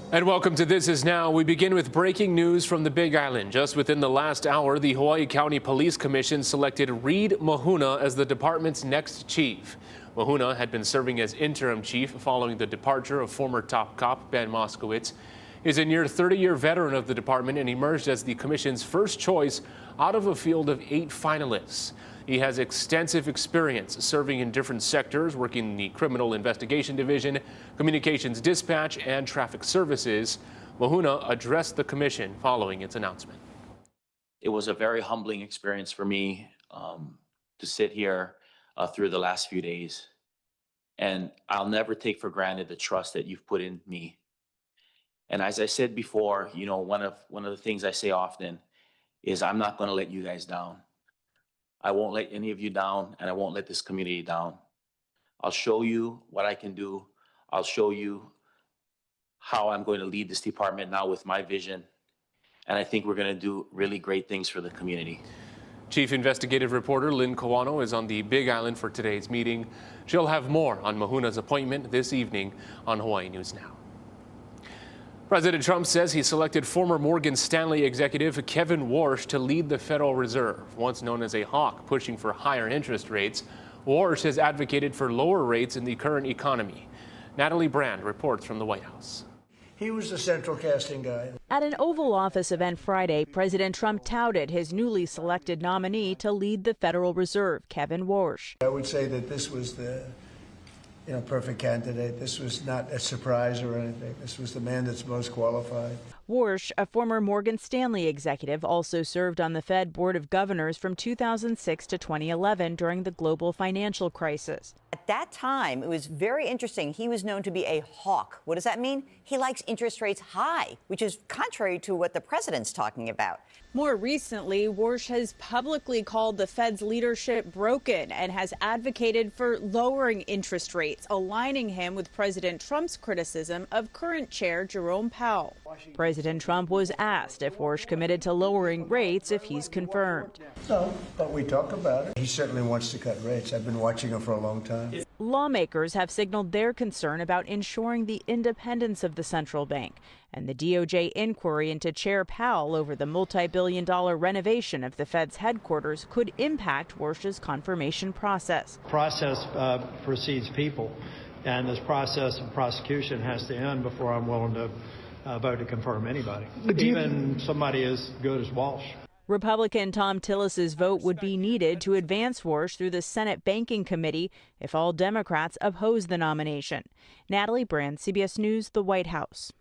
And welcome to This Is Now. We begin with breaking news from the Big Island. Just within the last hour, the Hawaii County Police Commission selected Reed Mahuna as the department's next chief. Mahuna had been serving as interim chief following the departure of former top cop Ben Moskowitz. He's a near 30-year veteran of the department and emerged as the commission's first choice out of a field of 8 finalists. He has extensive experience serving in different sectors, working in the Criminal Investigation Division, Communications Dispatch, and Traffic Services. Mahuna addressed the commission following its announcement. It was a very humbling experience for me to sit here through the last few days. And I'll never take for granted the trust that you've put in me. And as I said before, you know, one of the things I say often is I'm not going to let you guys down. I won't let any of you down, and I won't let this community down. I'll show you what I can do. I'll show you how I'm going to lead this department now with my vision. And I think we're going to do really great things for the community. Chief Investigative Reporter Lynn Kawano is on the Big Island for today's meeting. She'll have more on Mahuna's appointment this evening on Hawaii News Now. President Trump says he selected former Morgan Stanley executive Kevin Warsh to lead the Federal Reserve. Once known as a hawk pushing for higher interest rates, Warsh has advocated for lower rates in the current economy. Natalie Brand reports from the White House. He was the central casting guy. At an Oval Office event Friday, President Trump touted his newly selected nominee to lead the Federal Reserve, Kevin Warsh. I would say that this was the perfect candidate. This was not a surprise or anything. This was the man that's most qualified. Warsh, a former Morgan Stanley executive, also served on the Fed Board of Governors from 2006 to 2011 during the global financial crisis. At that time, it was very interesting. He was known to be a hawk. What does that mean? He likes interest rates high, which is contrary to what the president's talking about. More recently, Warsh has publicly called the Fed's leadership broken and has advocated for lowering interest rates, aligning him with President Trump's criticism of current chair Jerome Powell. President Trump was asked if Warsh committed to lowering rates if he's confirmed. No, but we talk about it. He certainly wants to cut rates. I've been watching him for a long time. Lawmakers have signaled their concern about ensuring the independence of the central bank, and the DOJ inquiry into Chair Powell over the multi-billion-dollar renovation of the Fed's headquarters could impact Warsh's confirmation process. Process precedes people, and this process of prosecution has to end before I'm willing to vote to confirm anybody, even somebody as good as Walsh. Republican Tom Tillis's vote would be needed to advance Warsh through the Senate Banking Committee if all Democrats oppose the nomination. Natalie Brand, CBS News, the White House.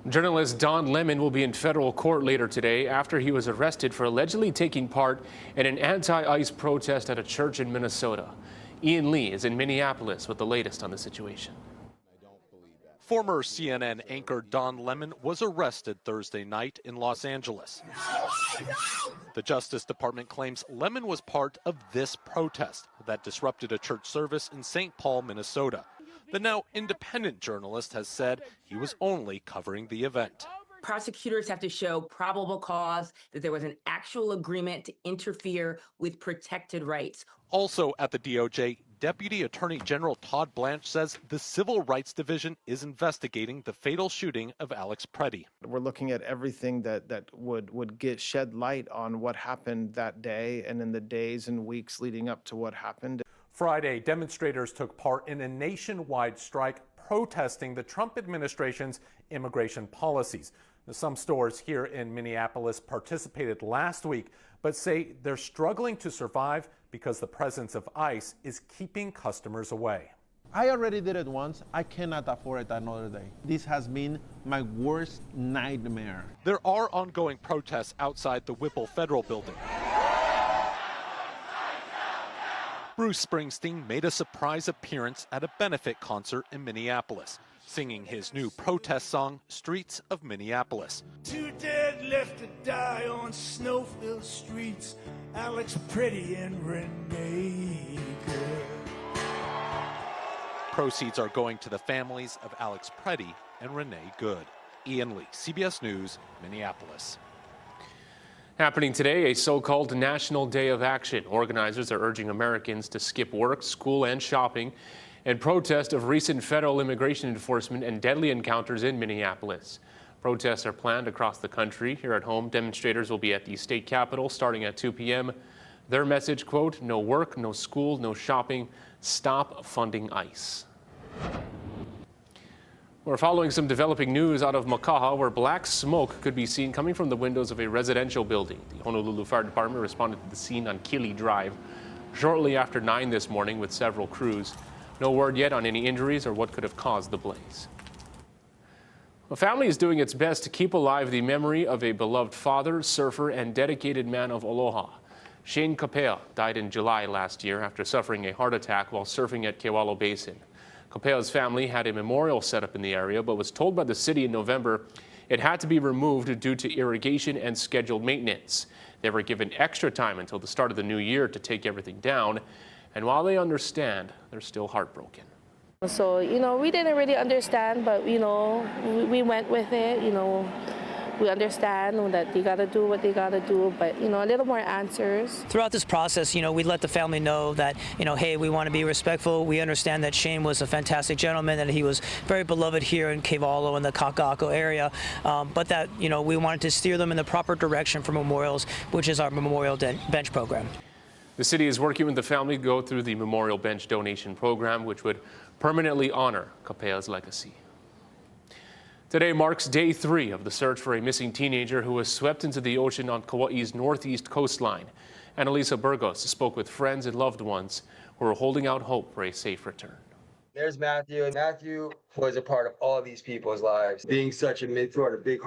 Journalist Don Lemon will be in federal court later today after he was arrested for allegedly taking part in an anti-ICE protest at a church in Minnesota. Ian Lee is in Minneapolis with the latest on the situation. Former CNN anchor Don Lemon was arrested Thursday night in Los Angeles. The Justice Department claims Lemon was part of this protest that disrupted a church service in St. Paul, Minnesota. The now independent journalist has said he was only covering the event. Prosecutors have to show probable cause that there was an actual agreement to interfere with protected rights. Also at the DOJ, Deputy Attorney General Todd Blanche says the Civil Rights Division is investigating the fatal shooting of Alex Preddy. We're looking at everything that would shed light on what happened that day and in the days and weeks leading up to what happened. Friday, demonstrators took part in a nationwide strike protesting the Trump administration's immigration policies. Some stores here in Minneapolis participated last week, but say they're struggling to survive because the presence of ICE is keeping customers away. I already did it once. I cannot afford it another day. This has been my worst nightmare. There are ongoing protests outside the Whipple Federal Building. Bruce Springsteen made a surprise appearance at a benefit concert in Minneapolis, singing his new protest song, Streets of Minneapolis. Two dead left to die on snow-filled streets, Alex Preddy and Renee Good. Proceeds are going to the families of Alex Preddy and Renee Good. Ian Lee, CBS News, Minneapolis. Happening today, a so-called National Day of Action. Organizers are urging Americans to skip work, school, and shopping in protest of recent federal immigration enforcement and deadly encounters in Minneapolis. Protests are planned across the country. Here at home, demonstrators will be at the state capitol starting at 2 p.m. Their message, quote, no work, no school, no shopping, stop funding ICE. We're following some developing news out of Makaha, where black smoke could be seen coming from the windows of a residential building. The Honolulu Fire Department responded to the scene on Kili Drive shortly after 9 this morning with several crews. No word yet on any injuries or what could have caused the blaze. A family is doing its best to keep alive the memory of a beloved father, surfer, and dedicated man of aloha. Shane Kapea died in July last year after suffering a heart attack while surfing at Kewalo Basin. Kapea's family had a memorial set up in the area, but was told by the city in November it had to be removed due to irrigation and scheduled maintenance. They were given extra time until the start of the new year to take everything down, and while they understand, they're still heartbroken. So, we didn't really understand, but, we went with it, We understand that they got to do what they got to do, but, a little more answers. Throughout this process, we let the family know that, hey, we want to be respectful. We understand that Shane was a fantastic gentleman, that he was very beloved here in Kewalo and the Kaka'ako area, but that, we wanted to steer them in the proper direction for memorials, which is our Memorial Bench program. The city is working with the family to go through the Memorial Bench donation program, which would permanently honor Kapea's legacy. Today marks day 3 of the search for a missing teenager who was swept into the ocean on Kauai's northeast coastline. Annalisa Burgos spoke with friends and loved ones who are holding out hope for a safe return. There's Matthew, and Matthew was a part of all of these people's lives. Being such a mid-throat, a big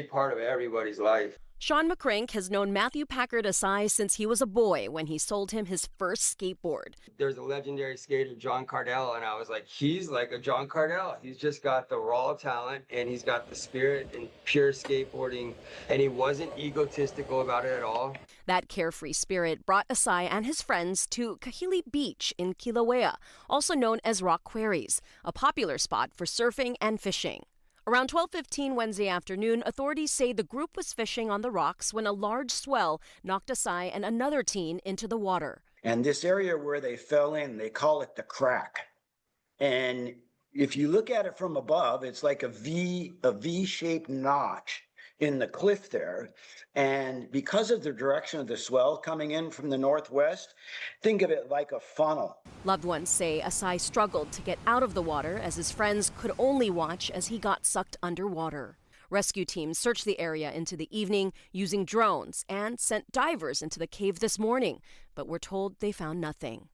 part of everybody's life. Sean McCrank has known Matthew Packard Asai since he was a boy when he sold him his first skateboard. There's a legendary skater, John Cardell, and I was like, he's like a John Cardell. He's just got the raw talent, and he's got the spirit and pure skateboarding, and he wasn't egotistical about it at all. That carefree spirit brought Asai and his friends to Kahili Beach in Kilauea, also known as Rock Quarries, a popular spot for surfing and fishing. Around 12:15 Wednesday afternoon, authorities say the group was fishing on the rocks when a large swell knocked Asai and another teen into the water. And this area where they fell in, they call it the crack. And if you look at it from above, it's like a V-shaped notch in the cliff there. And because of the direction of the swell coming in from the northwest, think of it like a funnel. Loved ones say Asai struggled to get out of the water as his friends could only watch as he got sucked underwater. Rescue teams searched the area into the evening using drones and sent divers into the cave this morning, but were told they found nothing.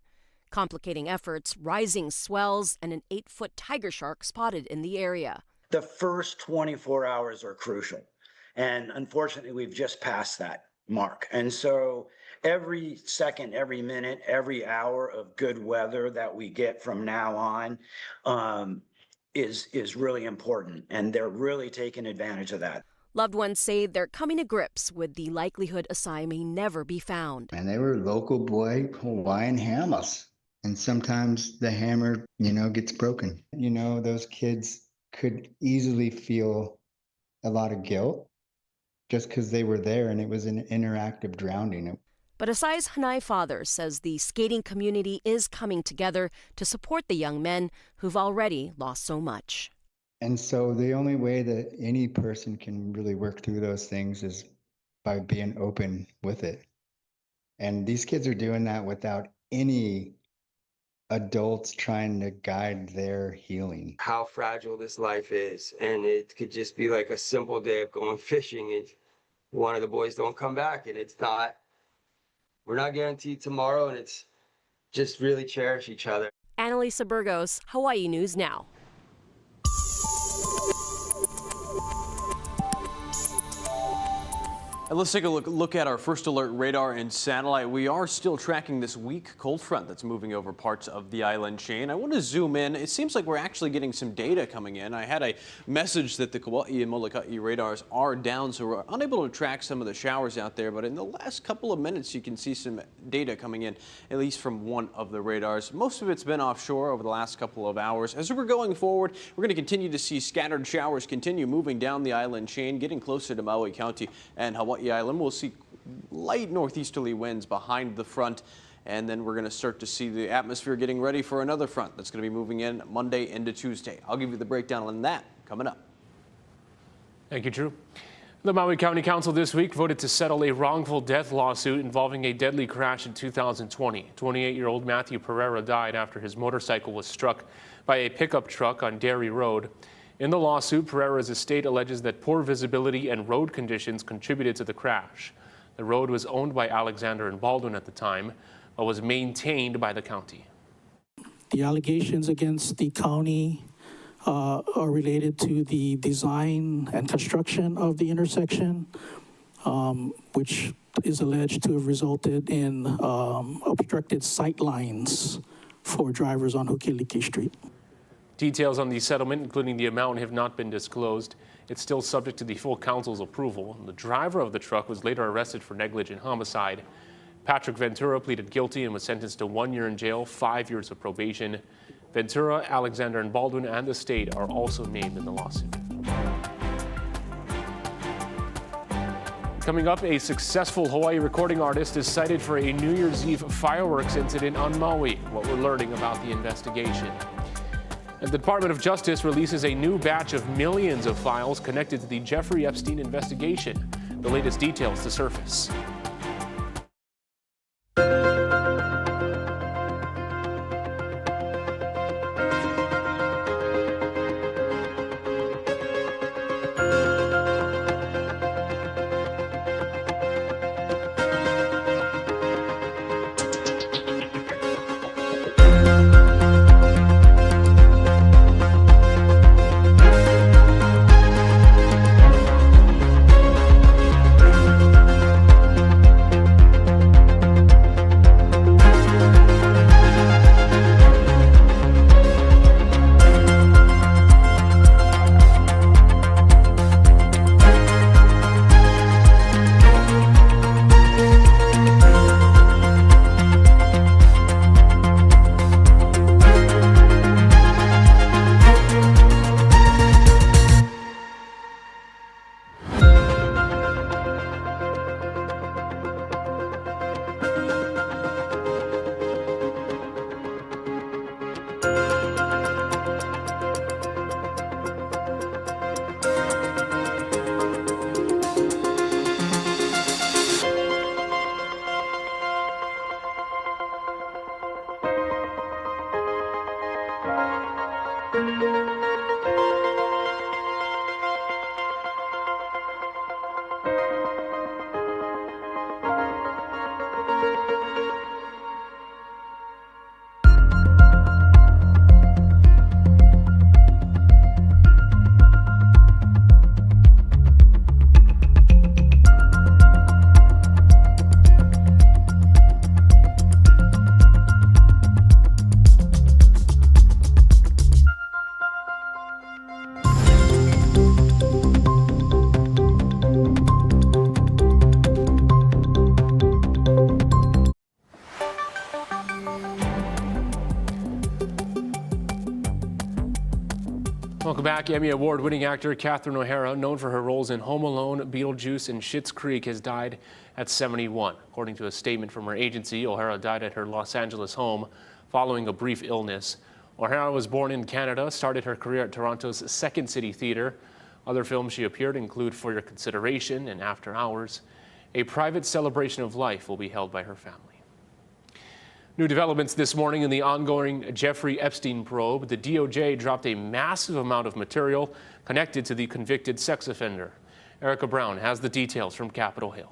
Complicating efforts, rising swells, and an 8-foot tiger shark spotted in the area. The first 24 hours are crucial. And unfortunately, we've just passed that mark. And so every second, every minute, every hour of good weather that we get from now on is really important. And they're really taking advantage of that. Loved ones say they're coming to grips with the likelihood Asai may never be found. And they were local boy Hawaiian hammers. And sometimes the hammer, gets broken. Those kids could easily feel a lot of guilt just because they were there and it was an interactive drowning. But Asai's Hanai father says the skating community is coming together to support the young men who've already lost so much. And so the only way that any person can really work through those things is by being open with it. And these kids are doing that without any adults trying to guide their healing. How fragile this life is. And it could just be like a simple day of going fishing and one of the boys don't come back, and we're not guaranteed tomorrow, and it's just really cherish each other. Annalisa Burgos, Hawaii News Now. And let's take a look at our first alert radar and satellite. We are still tracking this weak cold front that's moving over parts of the island chain. I want to zoom in. It seems like we're actually getting some data coming in. I had a message that the Kauai and Molokai radars are down, so we're unable to track some of the showers out there. But in the last couple of minutes, you can see some data coming in, at least from one of the radars. Most of it's been offshore over the last couple of hours. As we're going forward, we're going to continue to see scattered showers continue moving down the island chain, getting closer to Maui County and Hawaii Island. We'll see light northeasterly winds behind the front and then we're going to start to see the atmosphere getting ready for another front that's going to be moving in Monday into Tuesday. I'll give you the breakdown on that coming up. Thank you, Drew. The Maui County Council this week voted to settle a wrongful death lawsuit involving a deadly crash in 2020. 28-year-old Matthew Pereira died after his motorcycle was struck by a pickup truck on Dairy Road. In the lawsuit, Pereira's estate alleges that poor visibility and road conditions contributed to the crash. The road was owned by Alexander and Baldwin at the time, but was maintained by the county. The allegations against the county are related to the design and construction of the intersection, which is alleged to have resulted in obstructed sight lines for drivers on Hokiliki Street. Details on the settlement, including the amount, have not been disclosed. It's still subject to the full council's approval. The driver of the truck was later arrested for negligent homicide. Patrick Ventura pleaded guilty and was sentenced to 1 year in jail, 5 years of probation. Ventura, Alexander and Baldwin, and the state are also named in the lawsuit. Coming up, a successful Hawaii recording artist is cited for a New Year's Eve fireworks incident on Maui. What we're learning about the investigation. And the Department of Justice releases a new batch of millions of files connected to the Jeffrey Epstein investigation. The latest details to surface. Welcome back. Emmy Award-winning actor Catherine O'Hara, known for her roles in Home Alone, Beetlejuice, and Schitt's Creek, has died at 71. According to a statement from her agency, O'Hara died at her Los Angeles home following a brief illness. O'Hara was born in Canada, started her career at Toronto's Second City Theatre. Other films she appeared include For Your Consideration and After Hours. A private celebration of life will be held by her family. New developments this morning in the ongoing Jeffrey Epstein probe. The DOJ dropped a massive amount of material connected to the convicted sex offender. Erica Brown has the details from Capitol Hill.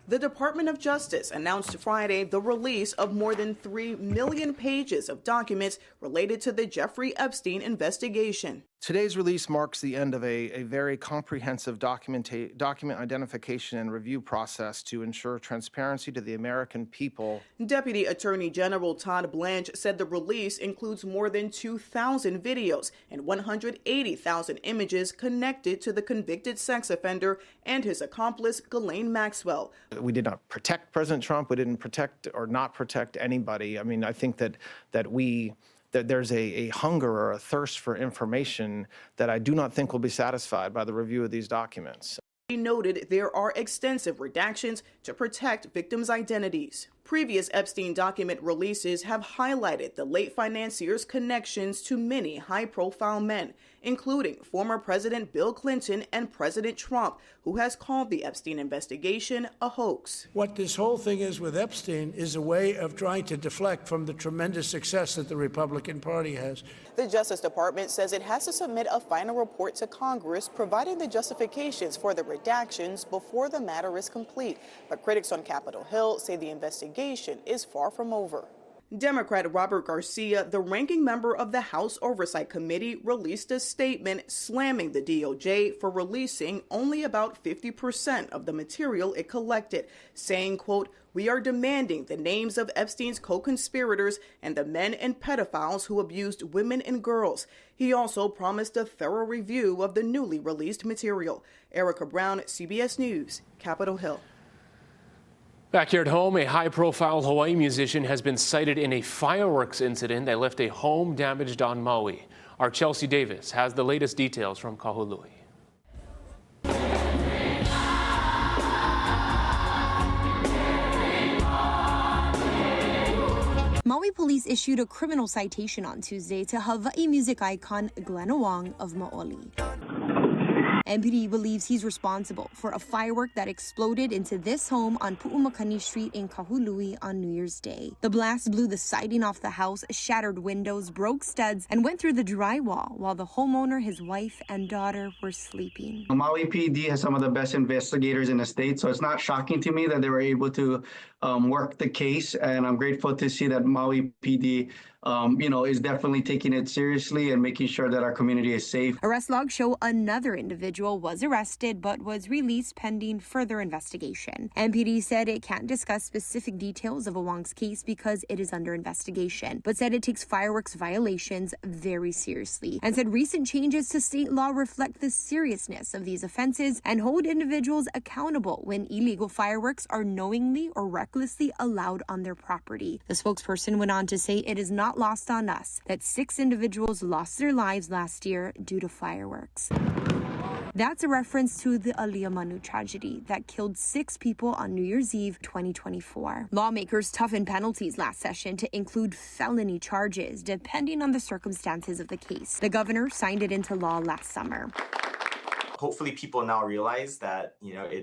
The Department of Justice announced Friday the release of more than 3 million pages of documents related to the Jeffrey Epstein investigation. Today's release marks the end of a very comprehensive document identification and review process to ensure transparency to the American people. Deputy Attorney General Todd Blanche said the release includes more than 2,000 videos and 180,000 images connected to the convicted sex offender and his accomplice, Ghislaine Maxwell. We did not protect President Trump. We didn't protect or not protect anybody. I mean, I think that there's a hunger or a thirst for information that I do not think will be satisfied by the review of these documents. He noted there are extensive redactions to protect victims' identities. Previous Epstein document releases have highlighted the late financier's connections to many high-profile men, including former President Bill Clinton and President Trump, who has called the Epstein investigation a hoax. What this whole thing is with Epstein is a way of trying to deflect from the tremendous success that the Republican Party has. The Justice Department says it has to submit a final report to Congress providing the justifications for the redactions before the matter is complete. But critics on Capitol Hill say the investigation is far from over. Democrat Robert Garcia, the ranking member of the House Oversight Committee, released a statement slamming the DOJ for releasing only about 50% of the material it collected, saying, quote, "We are demanding the names of Epstein's co-conspirators and the men and pedophiles who abused women and girls." He also promised a thorough review of the newly released material. Erica Brown, CBS News, Capitol Hill. Back here at home, a high-profile Hawaii musician has been cited in a fireworks incident that left a home damaged on Maui. Our Chelsea Davis has the latest details from Kahului. Maui police issued a criminal citation on Tuesday to Hawaii music icon Glenna Wong of Maoli. MPD believes he's responsible for a firework that exploded into this home on Pu'umakani Street in Kahului on New Year's Day. The blast blew the siding off the house, shattered windows, broke studs, and went through the drywall while the homeowner, his wife, and daughter were sleeping. Maui PD has some of the best investigators in the state, so it's not shocking to me that they were able to work the case, and I'm grateful to see that Maui PD is definitely taking it seriously and making sure that our community is safe. Arrest logs show another individual was arrested but was released pending further investigation. MPD said it can't discuss specific details of Awang's case because it is under investigation, but said it takes fireworks violations very seriously and said recent changes to state law reflect the seriousness of these offenses and hold individuals accountable when illegal fireworks are knowingly or recklessly allowed on their property. The spokesperson went on to say it is not lost on us that 6 individuals lost their lives last year due to fireworks. That's a reference to the Alia Manu tragedy that killed 6 people on New Year's Eve 2024. Lawmakers toughened penalties last session to include felony charges depending on the circumstances of the case. The governor signed it into law last summer. Hopefully people now realize that,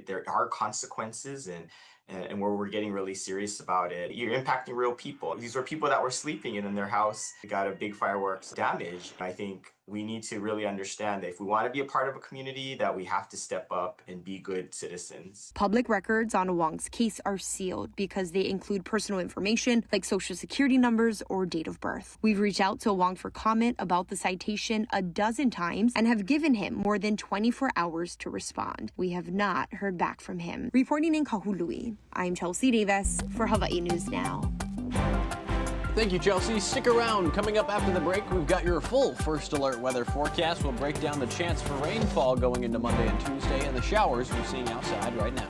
there are consequences and where we're getting really serious about it. You're impacting real people. These were people that were sleeping in their house, got a big fireworks damage. I think we need to really understand that if we want to be a part of a community, that we have to step up and be good citizens. Public records on Awang's case are sealed because they include personal information like social security numbers or date of birth. We've reached out to Awang for comment about the citation a dozen times and have given him more than 24 hours to respond. We have not heard back from him. Reporting in Kahului, I'm Chelsea Davis for Hawaii News Now. Thank you, Chelsea. Stick around. Coming up after the break, we've got your full First Alert weather forecast. We'll break down the chance for rainfall going into Monday and Tuesday and the showers we're seeing outside right now.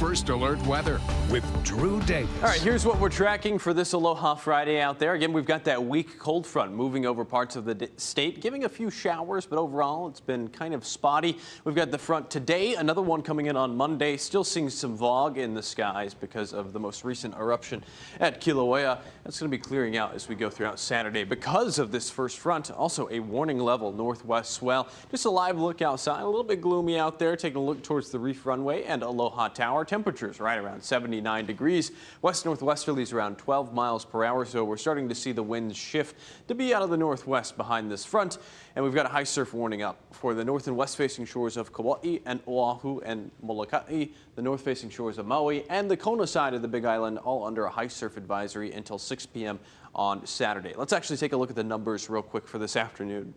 First Alert weather with Drew Davis. All right, here's what we're tracking for this Aloha Friday out there. Again, we've got that weak cold front moving over parts of the state, giving a few showers, but overall it's been kind of spotty. We've got the front today, another one coming in on Monday, still seeing some fog in the skies because of the most recent eruption at Kilauea. That's going to be clearing out as we go throughout Saturday because of this first front. Also a warning level northwest swell. Just a live look outside, a little bit gloomy out there, taking a look towards the Reef Runway and Aloha Tower. Temperatures right around 79 degrees. West-northwesterlies around 12 miles per hour, so we're starting to see the winds shift to be out of the northwest behind this front. And we've got a high surf warning up for the north and west-facing shores of Kauai and Oahu and Molokai, the north-facing shores of Maui, and the Kona side of the Big Island, all under a high surf advisory until 6 p.m. on Saturday. Let's actually take a look at the numbers real quick for this afternoon.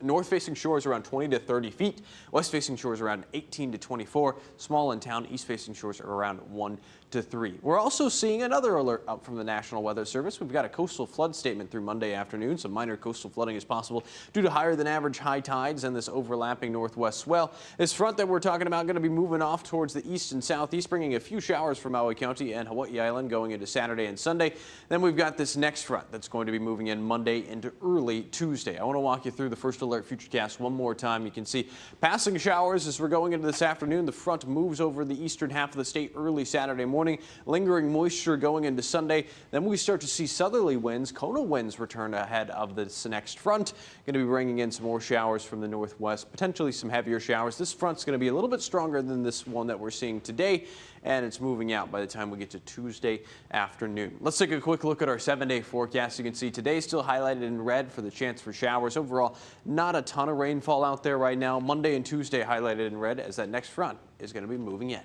North-facing shores around 20 to 30 feet. West-facing shores around 18 to 24. Small in town. East-facing shores are around 1 to 3. We're also seeing another alert up from the National Weather Service. We've got a coastal flood statement through Monday afternoon. Some minor coastal flooding is possible due to higher than average high tides and this overlapping northwest swell. This front that we're talking about going to be moving off towards the east and southeast, bringing a few showers from Maui County and Hawaii Island going into Saturday and Sunday. Then we've got this next front that's going to be moving in Monday into early Tuesday. I want to walk you through the First Alert Futurecast one more time. You can see passing showers as we're going into this afternoon. The front moves over the eastern half of the state early Saturday morning. Lingering moisture going into Sunday. Then we start to see southerly winds. Kona winds return ahead of this next front. Going to be bringing in some more showers from the northwest, potentially some heavier showers. This front's going to be a little bit stronger than this one that we're seeing today, and it's moving out by the time we get to Tuesday afternoon. Let's take a quick look at our 7-day forecast. You can see today still highlighted in red for the chance for showers. Overall, not a ton of rainfall out there right now. Monday and Tuesday highlighted in red as that next front is going to be moving in.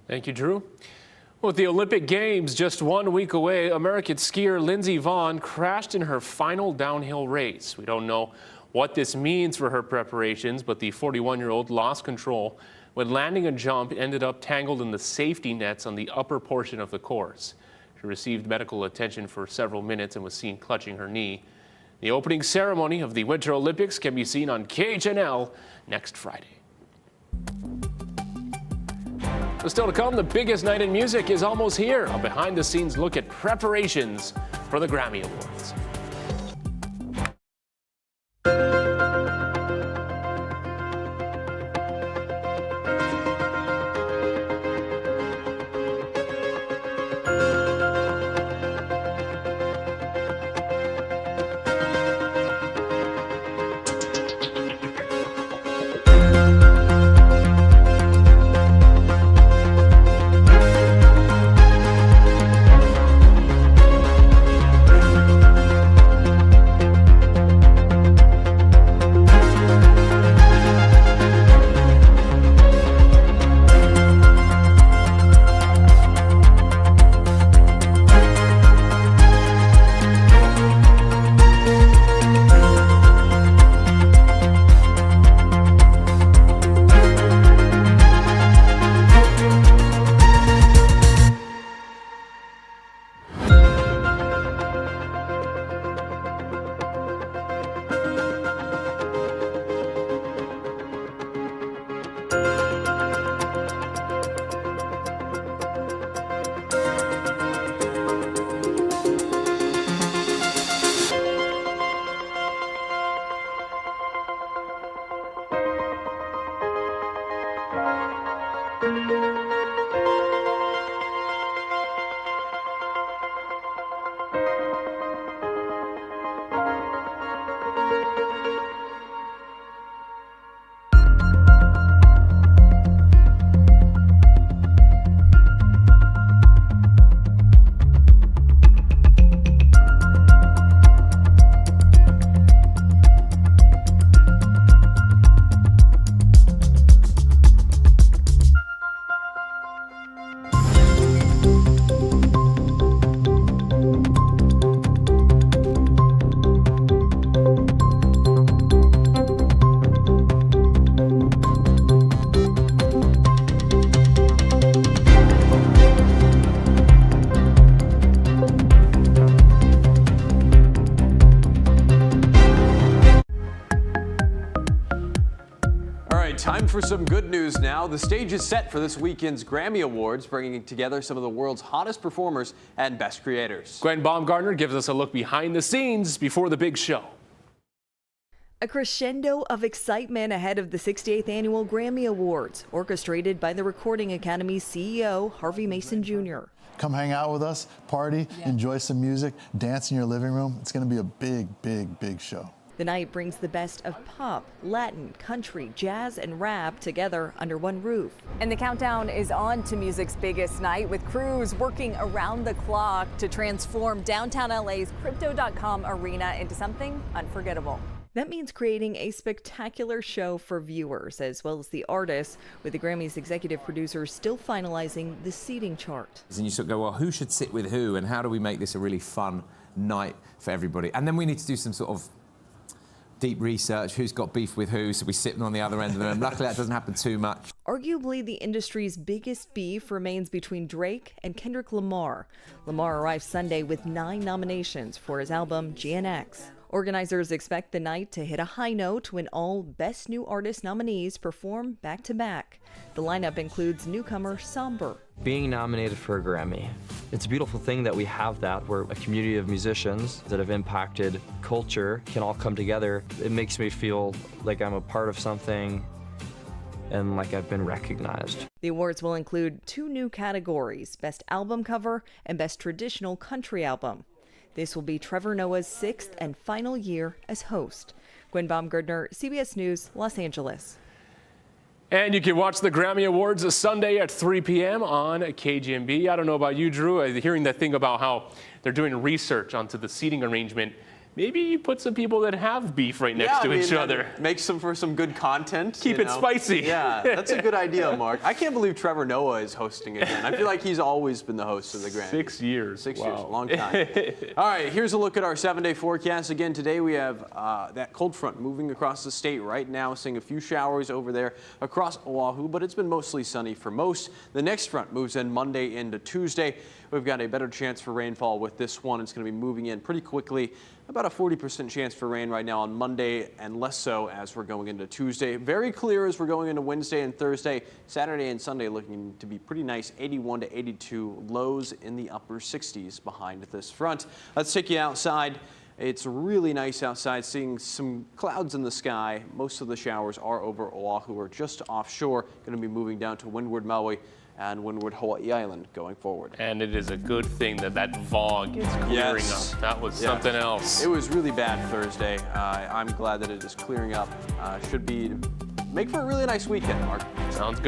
Thank you, Drew. With the Olympic Games just 1 week away, American skier Lindsey Vonn crashed in her final downhill race. We don't know what this means for her preparations, but the 41-year-old lost control when landing a jump, ended up tangled in the safety nets on the upper portion of the course. She received medical attention for several minutes and was seen clutching her knee. The opening ceremony of the Winter Olympics can be seen on KHNL next Friday. Still to come, the biggest night in music is almost here. A behind-the-scenes look at preparations for the Grammy Awards. for some good news now. The stage is set for this weekend's Grammy Awards, bringing together some of the world's hottest performers and best creators. Gwen Baumgartner gives us a look behind the scenes before the big show. A crescendo of excitement ahead of the 68th Annual Grammy Awards, orchestrated by the Recording Academy's CEO, Harvey Mason Jr. Come hang out with us, party, enjoy some music, dance in your living room. It's going to be a big, big, big show. The night brings the best of pop, Latin, country, jazz, and rap together under one roof. And the countdown is on to music's biggest night, with crews working around the clock to transform downtown LA's Crypto.com arena into something unforgettable. That means creating a spectacular show for viewers, as well as the artists, with the Grammy's executive producers still finalizing the seating chart. And you sort of go, well, who should sit with who, and how do we make this a really fun night for everybody? And then we need to do some sort of deep research, who's got beef with who, so we sit on the other end of them. Luckily, that doesn't happen too much. Arguably, the industry's biggest beef remains between Drake and Kendrick Lamar. Lamar arrived Sunday with 9 nominations for his album GNX. Organizers expect the night to hit a high note when all Best New Artist nominees perform back-to-back. The lineup includes newcomer Somber. Being nominated for a Grammy, it's a beautiful thing that we have that, where a community of musicians that have impacted culture can all come together. It makes me feel like I'm a part of something and like I've been recognized. The awards will include 2 new categories, Best Album Cover and Best Traditional Country Album. This will be Trevor Noah's 6th and final year as host. Gwen Baumgartner, CBS News, Los Angeles. And you can watch the Grammy Awards Sunday at 3 p.m. on KGMB. I don't know about you, Drew, hearing that thing about how they're doing research onto the seating arrangement. Maybe you put some people that have beef right next to each other. Makes them for some good content. Keep it spicy. Yeah, that's a good idea, Mark. I can't believe Trevor Noah is hosting again. I feel like he's always been the host of the Grammys. 6 years. 6 years, a long time. All right, here's a look at our 7-day forecast. Again, today we have that cold front moving across the state right now, seeing a few showers over there across Oahu, but it's been mostly sunny for most. The next front moves in Monday into Tuesday. We've got a better chance for rainfall with this one. It's going to be moving in pretty quickly. About a 40% chance for rain right now on Monday, and less so as we're going into Tuesday. Very clear as we're going into Wednesday and Thursday. Saturday and Sunday looking to be pretty nice, 81 to 82, lows in the upper 60s behind this front. Let's take you outside. It's really nice outside, seeing some clouds in the sky. Most of the showers are over Oahu or just offshore. Going to be moving down to windward Maui and windward Hawaii Island going forward. And it is a good thing that that fog is clearing up. That was something else. It was really bad Thursday. I'm glad that it is clearing up. Should be make for a really nice weekend, Mark. Sounds good.